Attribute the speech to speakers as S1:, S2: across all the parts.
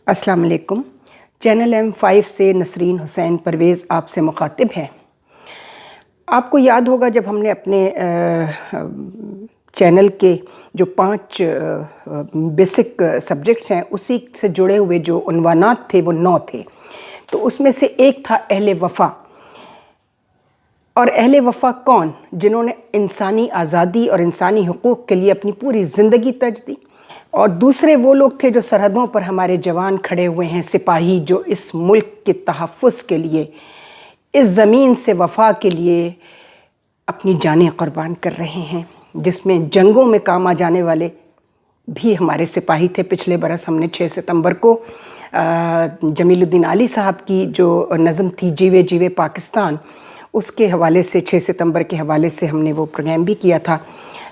S1: अस्सलाम वालेकुम। Channel M5 से नसरीन हुसैन परवेज़ आपसे मुखातिब है। आपको याद होगा जब हमने अपने चैनल के जो 5 बेसिक सब्जेक्ट्स हैं उसी से जुड़े हुए जो उन्वानात थे वो 9 थे। तो उसमें से एक था अहले वफ़ा। और अहले वफ़ा कौन? जिन्होंने इंसानी आज़ादी और इंसानी हुकूक़ के लिए अपनी पूरी ज़िंदगी तज दी। और दूसरे वो लोग थे जो सरहदों पर हमारे जवान खड़े हुए हैं, सिपाही जो इस मुल्क के तहफ़्फ़ुज़ के लिए, इस ज़मीन से वफ़ा के लिए अपनी जानें क़ुरबान कर रहे हैं, जिसमें जंगों में काम आ जाने वाले भी हमारे सिपाही थे। पिछले बरस हमने 6 सितंबर को जमीलुद्दीन आली साहब की जो नज़म थी जीवे जीवे पाकिस्तान, उसके हवाले से 6 सितंबर के हवाले से हमने वो प्रोग्राम भी किया था।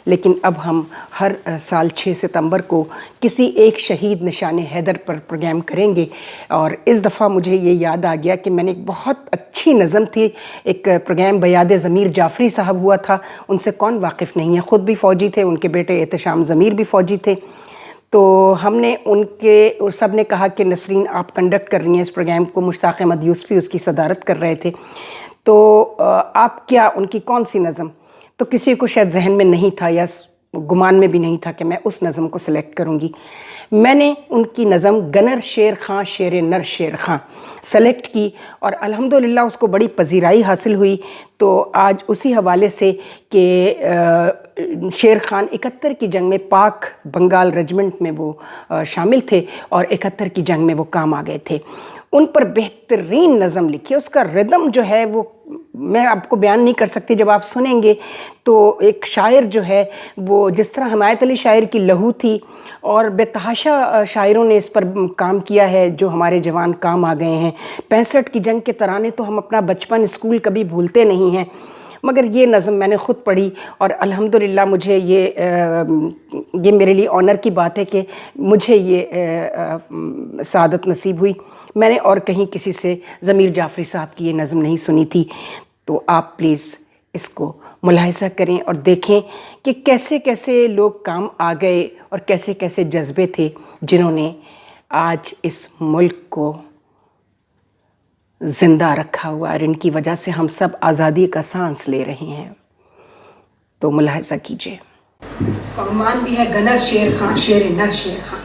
S1: लेकिन अब हम हर साल 6 सितंबर को किसी एक शहीद निशान हैदर पर प्रोग्राम करेंगे। और इस दफ़ा मुझे ये याद आ गया कि मैंने एक बहुत अच्छी नज़म थी, एक प्रोग्राम बयाद ज़मीर जाफ़री साहब हुआ था, उनसे कौन वाकिफ़ नहीं है, ख़ुद भी फ़ौजी थे, उनके बेटे एहतशाम ज़मीर भी फ़ौजी थे। तो हमने उनके सब ने कहा कि नसरीन आप कंडक्ट कर रही हैं इस प्रोग्राम को, मुश्ताक़ अहमद यूसुफ़ी उसकी सदारत कर रहे थे, तो आप क्या उनकी कौन सी नज़म? तो किसी को शायद जहन में नहीं था या गुमान में भी नहीं था कि मैं उस नज़म को सिलेक्ट करूँगी। मैंने उनकी नज़म गनर शेर खां शेर नर शेर खां सेलेक्ट की और अल्हम्दुलिल्लाह उसको बड़ी पजीराई हासिल हुई। तो आज उसी हवाले से कि शेर खान 71 की जंग में पाक बंगाल रेजिमेंट में वो शामिल थे और 71 की जंग में वो काम आ गए थे। उन पर बेहतरीन नज़म लिखी, उसका रिदम जो है वो मैं आपको बयान नहीं कर सकती। जब आप सुनेंगे तो एक शायर जो है वो, जिस तरह हिमायत अली शायर की लहू थी और बेतहाशा शायरों ने इस पर काम किया है जो हमारे जवान काम आ गए हैं। 65 की जंग के तराने तो हम अपना बचपन स्कूल कभी भूलते नहीं हैं, मगर ये नज़म मैंने ख़ुद पढ़ी और अल्हम्दुलिल्लाह मुझे ये मेरे लिए ऑनर की बात है कि मुझे ये सआदत नसीब हुई। मैंने और कहीं किसी से ज़मीर जाफ़री साहब की ये नज़म नहीं सुनी थी। तो आप प्लीज़ इसको मुलाहिज़ा करें और देखें कि कैसे कैसे लोग काम आ गए और कैसे कैसे जज्बे थे जिन्होंने आज इस मुल्क को ज़िंदा रखा हुआ और इनकी वजह से हम सब आज़ादी का सांस ले रहे हैं। तो मुलाहिज़ा कीजिए।
S2: इसका उन्वान भी है गनर शेर खां शेर नर शेर खां।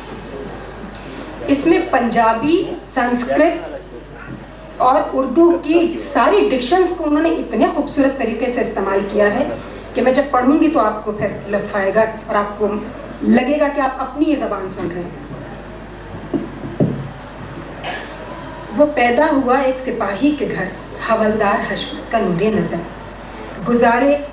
S2: इसमें पंजाबी, संस्कृत और उर्दू की सारी डिक्शंस को उन्होंने इतने खूबसूरत तरीके से इस्तेमाल किया है कि मैं जब पढ़ूंगी तो आपको फिर लुत्फ़ आएगा और आपको लगेगा कि आप अपनी ये ज़बान सुन रहे हैं। वो पैदा हुआ एक सिपाही के घर, हवलदार हशमत का नूरे नज़र, गुजारे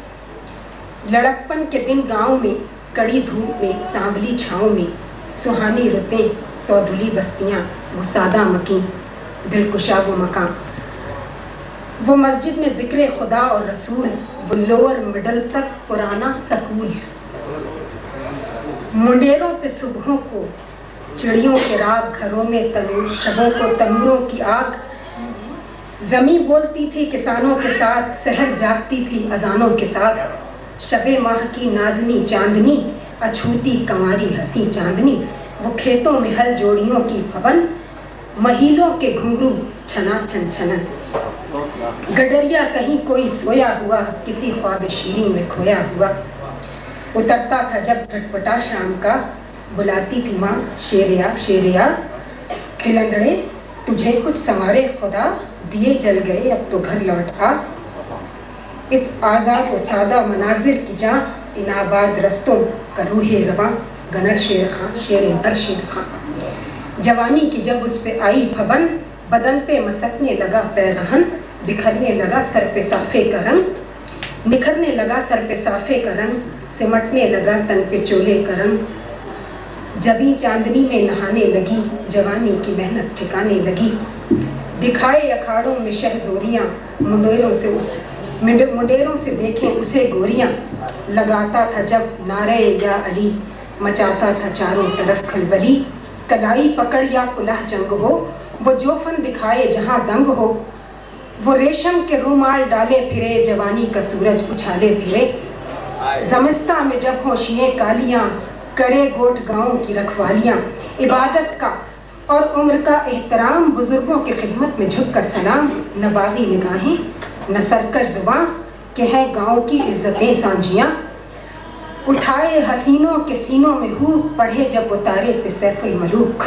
S2: लड़कपन के दिन गाँव में, कड़ी धूप में, सांवली छाँव में, सुहानी रुतें, सौधुली बस्तियाँ, वो सादा मकीन, दिलकुशा वो मकान, वो मस्जिद में ज़िक्र खुदा और रसूल, वो लोअर मिडल तक पुराना स्कूल। मुंडेरों पे सुबहों को चिड़ियों के राग, घरों में तनूर, शबों को तनूरों की आग, ज़मीं बोलती थी किसानों के साथ, सहर जागती थी अजानों के साथ, शबे माह की नाजनी चांदनी, अछूती कंवारी हंसी चांदनी, वो खेतों में हल जोड़ियों की भवन, महीलों के घुंघरू छना छन छनन, गडरिया कहीं कोई सोया हुआ, किसी ख्वाब शीरी में खोया हुआ, उतरता था जब भटपटा शाम का, बुलाती थी माँ शेरिया, खिलंदड़े तुझे कुछ संवारे खुदा, दिए जल गए अब तो घर लौट आ, इस आज़ाद व सादा मनाजिर की जाँ, इन आबाद रस्तों का रूहे रवां, गनर शेर खां शेर नर शेर खां। जवानी की जब उस पे आई फबन, बदन पे मसकने लगा पैरहन, बिखरने लगा सर पे साफे का रंग, निखरने लगा सर पे साफे का रंग, सिमटने लगा तन पे चोले का रंग, जबी चांदनी में नहाने लगी, जवानी की मेहनत ठिकाने लगी, दिखाए अखाड़ों में शहज़ोरियाँ, मुंडेरों से देखें उसे गोरियाँ, लगाता था जब नारे या अली, मचाता था चारों तरफ खलबली, कलाई पकड़ या कुल्हा जंग हो, वो जोफन दिखाए जहाँ दंग हो, वो रेशम के रूमाल डाले फिरे, जवानी का सूरज उछाले फिरे, ज़मिस्तां में जब होशियाँ कालियाँ, करे गोट गाँव की रखवालियाँ, इबादत का اور عمر کا احترام، بزرگوں کی خدمت میں جھک کر سلام، نہ باغی نگاہیں نہ سرکش زباں کہ ہے گاؤں کی عزتیں سانجیاں، اٹھائے حسینوں کے سینوں میں ہوک، پڑھے جب اتارے پہ سیف الملوک،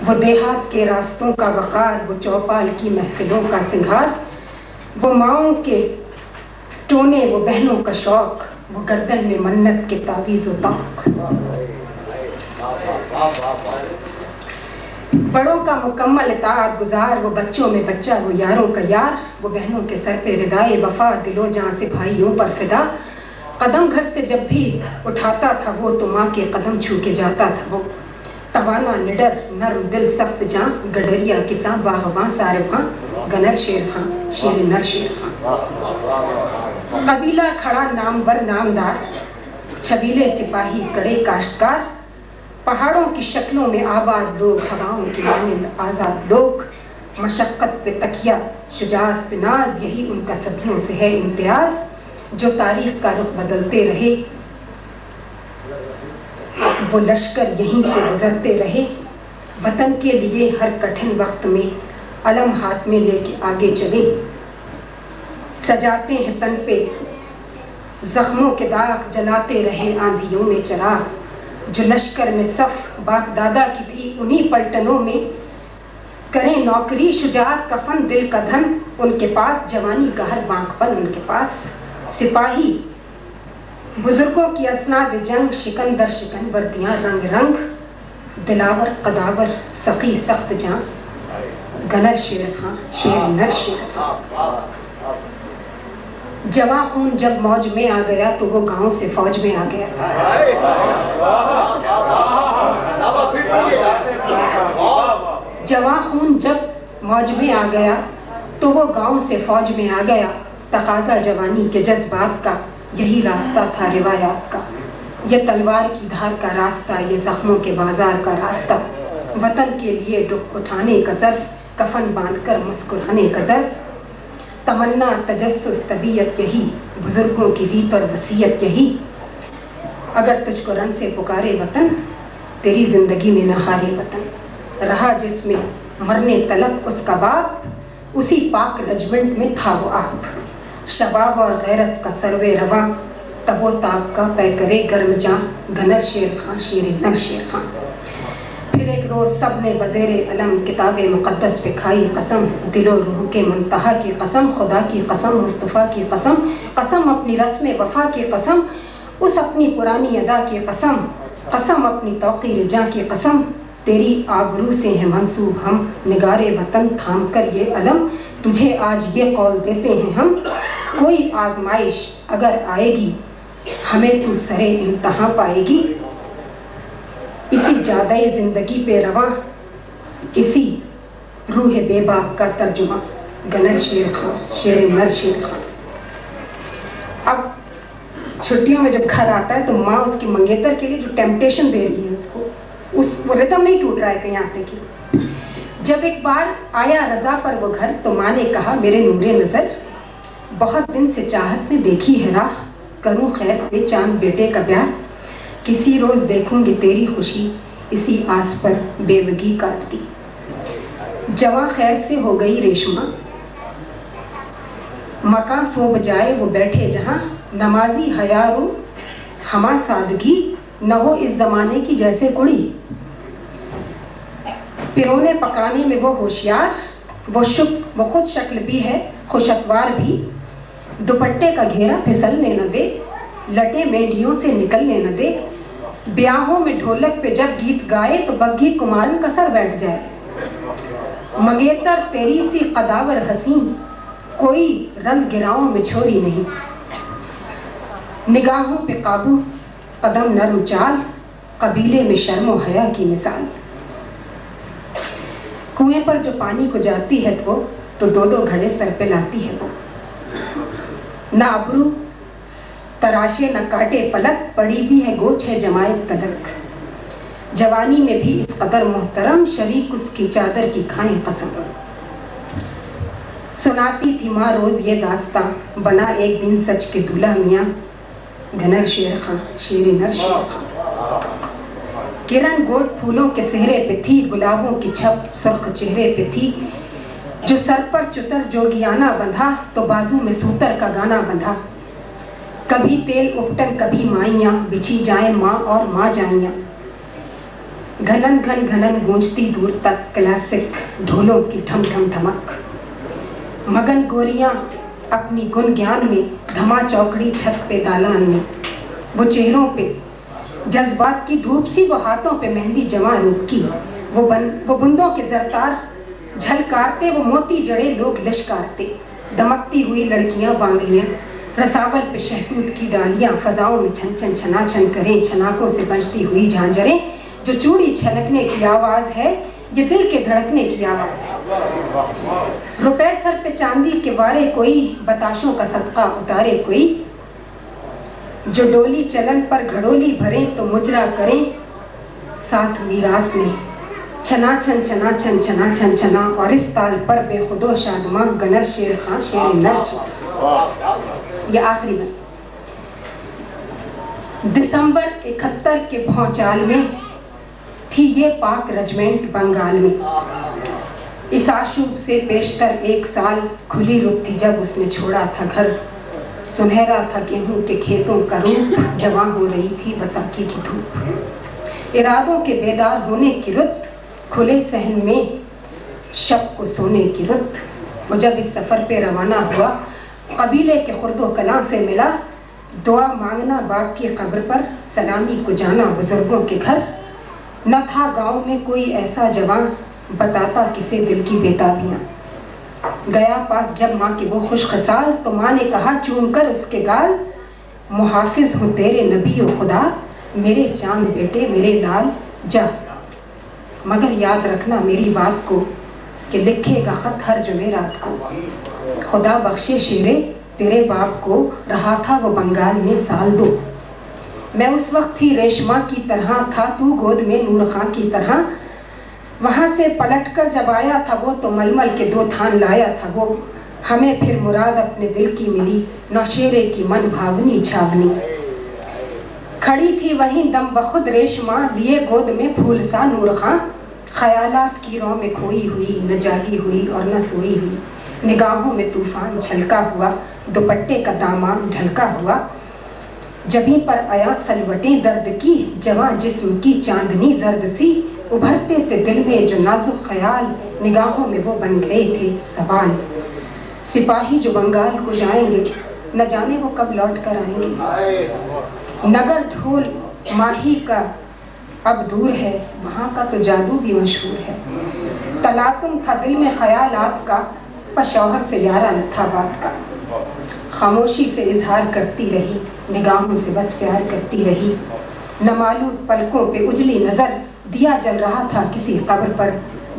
S2: وہ دیہات کے راستوں کا وقار، وہ چوپال کی محفلوں کا سنگھار، وہ ماؤں کے ٹونے، وہ بہنوں کا شوق، وہ گردن میں منت کے تعویذ و طوق، بڑوں کا مکمل اطاعت گزار، وہ بچوں میں بچہ، وہ یاروں کا یار، وہ بہنوں کے سر پہ ردائے وفا، دل و جاں سے بھائیوں پر فدا، قدم گھر سے جب بھی اٹھاتا تھا وہ تو ماں کے قدم چھو کے جاتا تھا وہ، توانا نڈر نرم دل سخت جاں، گڈریا کساں باغباں سارباں، گنر شیر خاں شیر نر شیر خاں، قبیلہ کھڑا نامور نامدار، چھبیلے سپاہی کڑے کاشتکار، پہاڑوں کی شکلوں میں آباد لوگ، ہواؤں کی مانند آزاد لوگ، مشقت پہ تکیہ شجاعت پہ ناز، یہی ان کا صدیوں سے ہے امتیاز، جو تاریخ کا رخ بدلتے رہے وہ لشکر یہیں سے گزرتے رہے، وطن کے لیے ہر کٹھن وقت میں علم ہاتھ میں لے کے آگے چلے، سجاتے ہیں تن پہ زخموں کے داغ، جلاتے رہے آندھیوں میں چراغ، جو لشکر میں صف باپ دادا کی تھی انہی پلٹنوں میں، کریں نوکری شجاعت کا فن دل کا دھن ان کے پاس، جوانی کا ہر بانک پن ان کے پاس، سپاہی بزرگوں کی اسناد جنگ، شکن در شکن وردیاں رنگ رنگ، دلاور قداور سخی سخت جاں، گنر شیر خاں شیر نر شیر خاں، جواں خون جب موج میں آ گیا تو وہ گاؤں سے فوج میں آ گیا، جواں خون جب موج میں آ گیا تو وہ گاؤں سے فوج میں آ گیا، تقاضا جوانی کے جذبات کا یہی راستہ تھا روایات کا، یہ تلوار کی دھار کا راستہ، یہ زخموں کے بازار کا راستہ، وطن کے لیے ڈک اٹھانے کا ظرف، کفن باندھ کر مسکرانے کا ظرف، تمنا تجسس طبیعت یہی، بزرگوں کی ریت اور وصیت یہی، اگر تجھ کو رن سے پکارے وطن، تیری زندگی میں نہ ہارے وطن، رہا جس میں مرنے تلک اس کا باپ، اسی پاک رجمنٹ میں تھا وہ آپ، شباب اور غیرت کا سروے رواں، تب و تاب کا پے کرے گرم جاں، گنر شیر خاں شیر نر شیر خاں، پھر ایک روز سب نے بزیر علم کتاب مقدس پہ کھائی قسم، دل و روح کے منتہا کی قسم، خدا کی قسم مصطفیٰ کی قسم، قسم اپنی رسم وفا کی قسم، اس اپنی پرانی ادا کی قسم، قسم اپنی توقیر جاں کی قسم، تیری آبرو سے ہیں منسوب ہم، نگار وطن تھام کر یہ علم، تجھے آج یہ قول دیتے ہیں ہم، کوئی آزمائش اگر آئے گی ہمیں تو سرے امتحاں پائے گی، اسی جادہ زندگی پہ رواں، اسی روح بے باک کا ترجمہ، گنر شیر خاں شیر نر شیر خاں۔ اب چھٹیوں میں جب گھر آتا ہے تو ماں اس کی منگیتر کے لیے جو ٹیمپٹیشن دے رہی ہے اس کو، وہ ردم نہیں ٹوٹ رہا ہے کہیں آتے کی، جب ایک بار آیا رضا پر وہ گھر تو ماں نے کہا میرے نور نظر، بہت دن سے چاہت نے دیکھی ہے راہ، کروں خیر سے چاند بیٹے کا بیاہ، کسی روز دیکھوں گی تیری خوشی، اسی آس پر بیوگی کاٹتی، جواں خیر سے ہو گئی ریشمہ، مکاں سو بجائے وہ بیٹھے جہاں، نمازی حیارو ہما سادگی، نہ ہو اس زمانے کی جیسے کڑی، پیرونے پکانے میں وہ ہوشیار، وہ خود شکل بھی ہے خوش اتوار بھی، دوپٹے کا گھیرا پھسلنے نہ دے، لٹے مینڈیوں سے نکلنے نہ دے، بیاہوں میں ڈھولک پہ جب گیت گائے تو بگھی کمارن کا سر بیٹھ جائے، منگیتر تیری سی قداور حسین، کوئی رنگ گراؤں میں چھوری نہیں، نگاہوں پہ قابو قدم نرم چال، قبیلے میں شرم و حیا کی مثال، کنویں پر جو پانی کو جاتی ہے تو دو دو گھڑے سر پہ لاتی ہے وہ، نہ ابرو تراشے نہ کاٹے پلک، پڑی بھی ہے گوچھ ہے جمائے تلک، جوانی میں بھی اس قدر محترم، شریک اس کی چادر کی کھائیں قسم، سناتی تھی ماں روز یہ داستاں، بنا ایک دن سچ کے دلہا میاں، گنر شیر خاں شیر نر شیر خاں۔ किरण गोल्ड फूलों के सेहरे पे थी, गुलाबों की छप सुर्ख चेहरे पे थी। जो सर पर चुतर जोगियाना बंधा, तो बाजू में सूतर का गाना बंधा। कभी तेल उपटन कभी माइयाँ, बिछी जाए माँ और माँ जाइयाँ। घनन घन घनन गूंजती दूर तक क्लासिक ढोलों की ठम ठम ठमक। मगन गोरियाँ अपनी गुण ज्ञान में, धमा चौकड़ी छत पे दालान में। वो चेहरों पे जज्बात की धूप सी, वो हाथों पे मेहंदी जमा रूप की। वो बूंदों के जरतार झलकारते, वो मोती जड़े लोग लश्कारते। दमकती हुई लड़कियां बांगलियां, रसावल पे शहतूत की डालियां, फजाओं में छन छन छना छन करें, छनाकों से बजती हुई झांझरें। जो चूड़ी छलकने की आवाज है, ये दिल के धड़कने की आवाज है। रुपए सर पे चांदी के वारे कोई, बताशों का सदका उतारे कोई। जो डोली चलन पर घड़ोली भरे, तो मुजरा करें साथ मीरास में। छना छन छना छन छना छन छना, और इस ताल पर बेखुदो शादमां, गनर शेर खां शेर नर शेर। ये आखिरी बन। दिसंबर 71 के भौचाल में थी ये पाक रेजिमेंट बंगाल में। इस आशूब से पेशतर 1 साल खुली रुत थी जब उसने छोड़ा था घर। सुनहरा था गेहूं के खेतों का रूप, जवां हो रही थी बसाखी की धूप। इरादों के बेदार होने की रुत, खुले सहन में शब को सोने की रुत। वो जब इस सफ़र पे रवाना हुआ, कबीले के खुर्दो कलां से मिला। दुआ मांगना बाप की कब्र पर, सलामी को जाना बुजुर्गों के घर। न था गांव में कोई ऐसा जवां, बताता किसे दिल की बेताबियां। गया पास जब माँ के वो खुश खसाल, तो माँ ने कहा चूम कर उसके गाल, मुहाफिज हूँ तेरे नबी ओ खुदा, मेरे चांद बेटे मेरे लाल जा। मगर याद रखना मेरी बात को, कि लिखेगा खत हर जुमेरात को। खुदा बख्शे शेरे तेरे बाप को, रहा था वो बंगाल में साल 2। मैं उस वक्त थी रेशमा की तरह, था तू गोद में नूर खां की तरह। वहाँ से पलटकर जब आया था वो, तो मलमल के 2 थान लाया था वो। हमें फिर मुराद अपने दिल की मिली, नौशेरे की मन भावनी छावनी। खड़ी थी वहीं दम बखुद रेशमा, लिए गोद में फूल सा नूर खां। ख्यालात की रौ में खोई हुई, न जागी हुई और न सोई हुई। निगाहों में तूफान छलका हुआ, दुपट्टे का दामन ढलका हुआ। जबीं पर आया सलवटें दर्द की, जवां जिस्म की चांदनी जर्द सी। उभरते थे दिल में जो नाजुक ख्याल, निगाहों में वो बन गए थे सवाल। सिपाही जो बंगाल को जाएंगे, न जाने वो कब लौट कर आएंगे। नगर ढोल माही का अब दूर है, वहाँ का तो जादू भी मशहूर है। तलातुम था दिल में ख्यालात का, पर शौहर से यारा न था बात का। खामोशी से इजहार करती रही, निगाहों से बस प्यार करती रही। नमालूद पलकों पे उजली नज़र, दिया जल रहा था किसी कब्र पर।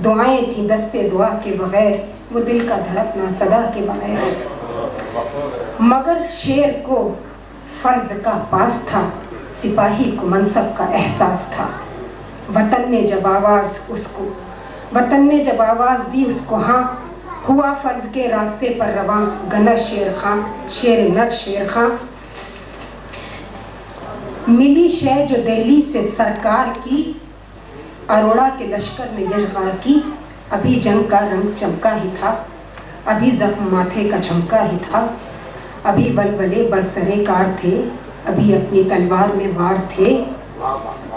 S2: दुआएं थी दस्ते दुआ के बगैर, वो दिल का धड़कना सदा के बगैर। मगर शेर को फर्ज का पास था, सिपाही को मनसब का एहसास था। वतन ने जब आवाज़ दी उसको, हाँ हुआ फर्ज के रास्ते पर रवां, गनर शेर खां शेर नर शेर खां। मिली शय जो दिल्ली से सरकार की, अरोड़ा के लश्कर ने यशगार की। अभी जंग का रंग चमका ही था, अभी जख्म माथे का झमका ही था। अभी बलबले बरसरे कार थे, अभी अपनी तलवार में वार थे।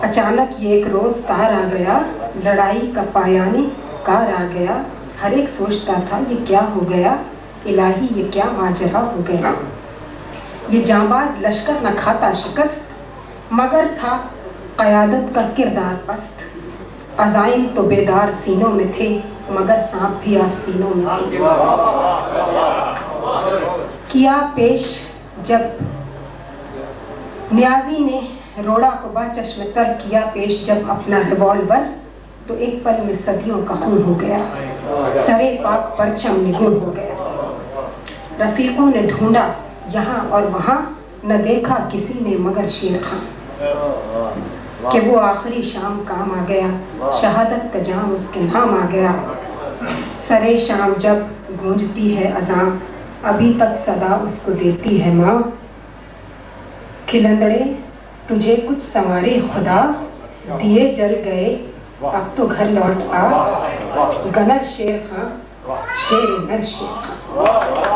S2: अचानक ये एक रोज़ तार आ गया, लड़ाई का पायाने कार आ गया। हर एक सोचता था ये क्या हो गया, इलाही ये क्या माजरा हो गया। ये जांबाज लश्कर न खाता शिकस्त, मगर था क़यादत का किरदार पस्त। अज़ाइम तो बेदार सीनों में थे, मगर सांप भी आस्तीनों में थे। किया पेश जब नियाजी ने रोड़ा को बाचश्म तर किया पेश जब अपना रिवॉल्वर, तो एक पल में सदियों का खून हो गया। सरे पाक परचम निगुल हो गया। रफीकों ने ढूंढा यहाँ और वहाँ, न देखा किसी ने मगर शेर खां। कि वो आखिरी शाम काम आ गया, शहादत का जाम उसके नाम आ गया। सरे शाम जब गूंजती है अज़ां, अभी तक सदा उसको देती है माँ। खिलंदड़े तुझे कुछ संवारे खुदा, दिए जल गए अब तो घर लौट आ, गनर शेर खां शेर नर शेर खां.